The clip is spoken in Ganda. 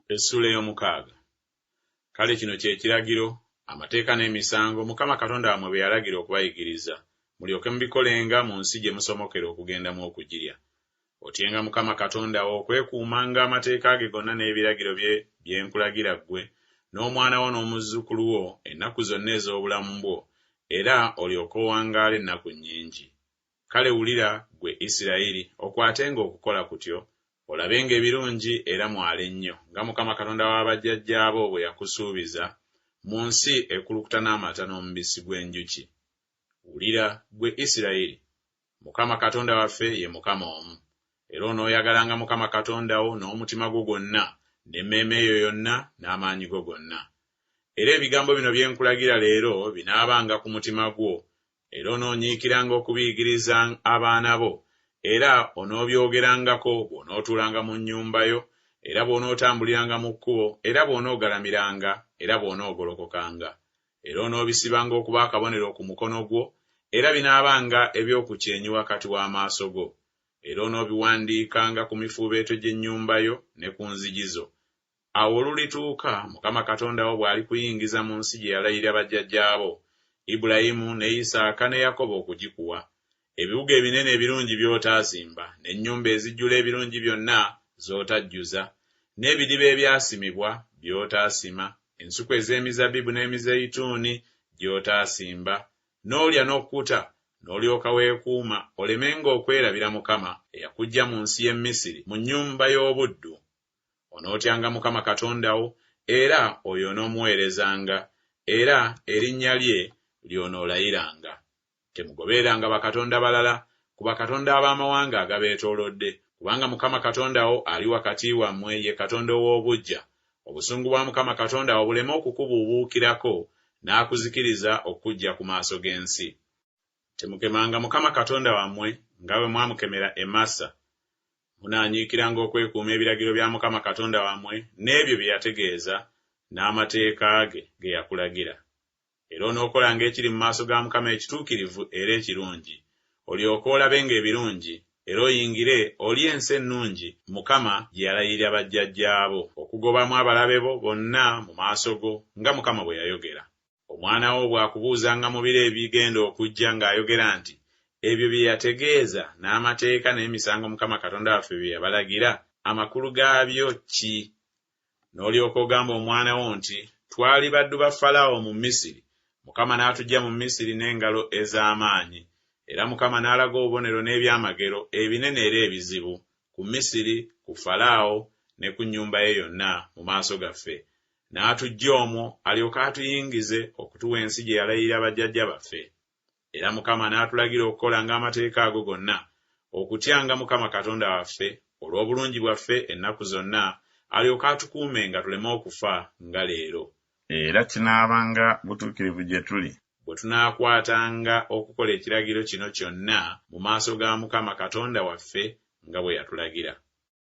Essula ey'omukaaga. Kale kino kye kiragiro, amateeka n'emisango Mukama Katonda wammwe bye yalagira okubayigiriza, mulyoke mubikolenga mu nsi gye musomokera okugendamu okugirya. Otyenga Mukama Katonda wo okwekuumanga amateeka ge gonna n'ebiragiro bye nkulagira ggwe, n'omwana wo n'omuzzukulu wo ennaku zonna ez'obulamu bwo, era olyoke owangaala ennaku nnyingi. Kale wulira, ggwe Isirayiri, okwatenga okukola kutyo, olabenga ebirungi era mwale nnyo, nga Mukama Katonda wa bajjajjaabo bwe yakusuubiza, mu nsi ekulukuta n'amata n'omubisi gw'enjuki. Wulira, ggwe Isirayiri, Mukama Katonda waffe ye Mukama omu, era onooyagalanga Mukama Katonda wo n'omutima gwo gwonna, n'emmeeme yo yonna, n'amaanyi go gonna. Era ebigambo bino bye nkulagira leero binaabanga ku mutima gwo, era onoonyiikiranga okubiyigiriza abaana bo, era onoobyogerangako bw'onootuulanga mu nnyumba yo, era bw'onootambuliranga mu kkubo, era bw'onoogalamiranga, era bw'onoogolokokanga. Era onoobisibanga okuba akabonero ku mukono gwo, era binaabanga eby'okukyenyi wakati w'amaaso go. Era onoobiwandiikanga ku mifuubeeto gy'ennyumba yo ne ku nzigi zo. Awo olulituuka Mukama Katonda wo bw'alikuyingiza mu nsi gye yalayirira bajjajjaabo, Ibulayimu ne Isaaka ne Yakobo okugikuwa, ebibuga ebinene ebirungi by'otaazimba, n'ennyumba ezijjula ebirungi byonna z'otajjuza, n'ebidiba ebyasimibwa by'otaasima, ensuku ez'emizabbibu n'emizeyituuni gy'otaasimba, n'olya n'okkuta, n'olyoka weekuuma, olemenga okwerabira Mukama eyakuggya mu nsi y'e Misiri mu nnyumba y'obuddu. Onootyanga Mukama Katonda wo, era oyo onoomuweerezanga, era erinnya lye ly'onoolayiranga. Temugobereranga bakatonda balala ku bakatonda ab'amawanga agabeetoolodde, kubanga Mukama Katonda wo ali wakati wammwe, ye Katonda ow'obuggya. Obusungu bwa Mukama Katonda wo buleme okukubuubuukirako n'akuzikiriza okujja ku maaso g'ensi. Temukemanga Mukama Katonda wammwe nga bwe mwamukemera e Masa. Munaanyiikiranga okwekuuma ebiragiro bya Mukama Katonda wammwe n'ebyo bye yategeeza n'amateeka ge yakulagira. Era onookolanga ekiri mu maaso ga Mukama ekituukirivu era ekirungi, olyoke olabenga ebirungi, era oyingire olye ensi ennungi Mukama gye yalayirira bajjajjaabo, okugobamu abalabe bo bonna mu maaso go, nga Mukama bwe yayogera. Omwana wo bw'akubuuzanga mu biro ebigenda okujja ng'ayogera nti, ebyo bye yategeeza n'amateeka n'emisango Mukama Katonda waffe bye yabalagira, amakulu gaabyo ki? N'olyoka ogamba omwana wo nti, twali baddu ba Falaawo mu Misiri, Mukama n'atuggya mu Misiri n'engalo ez'amaanyi, era Mukama n'alaga obubonero n'ebyamagero ebinene era ebizibu ku Misiri, ku Falaawo ne ku nnyumba ye yonna mu maaso gaffe. N'atuggya omwo alyoke atuyingize okutuwa ensi gye yalayirira bajjajja baffe. Era Mukama n'atulagira okukolanga amateeka ago gonna, okutyanga Mukama Katonda waffe olw'obulungi bwaffe ennaku zonna, alyoke atukuumenga tuleme okufa nga leero. Era kinaabanga butuukirivu gye tuli bwe tunaakwatanga okukola ekiragiro kino kyonna mu maaso ga Mukama Katonda waffe nga bwe yatulagira.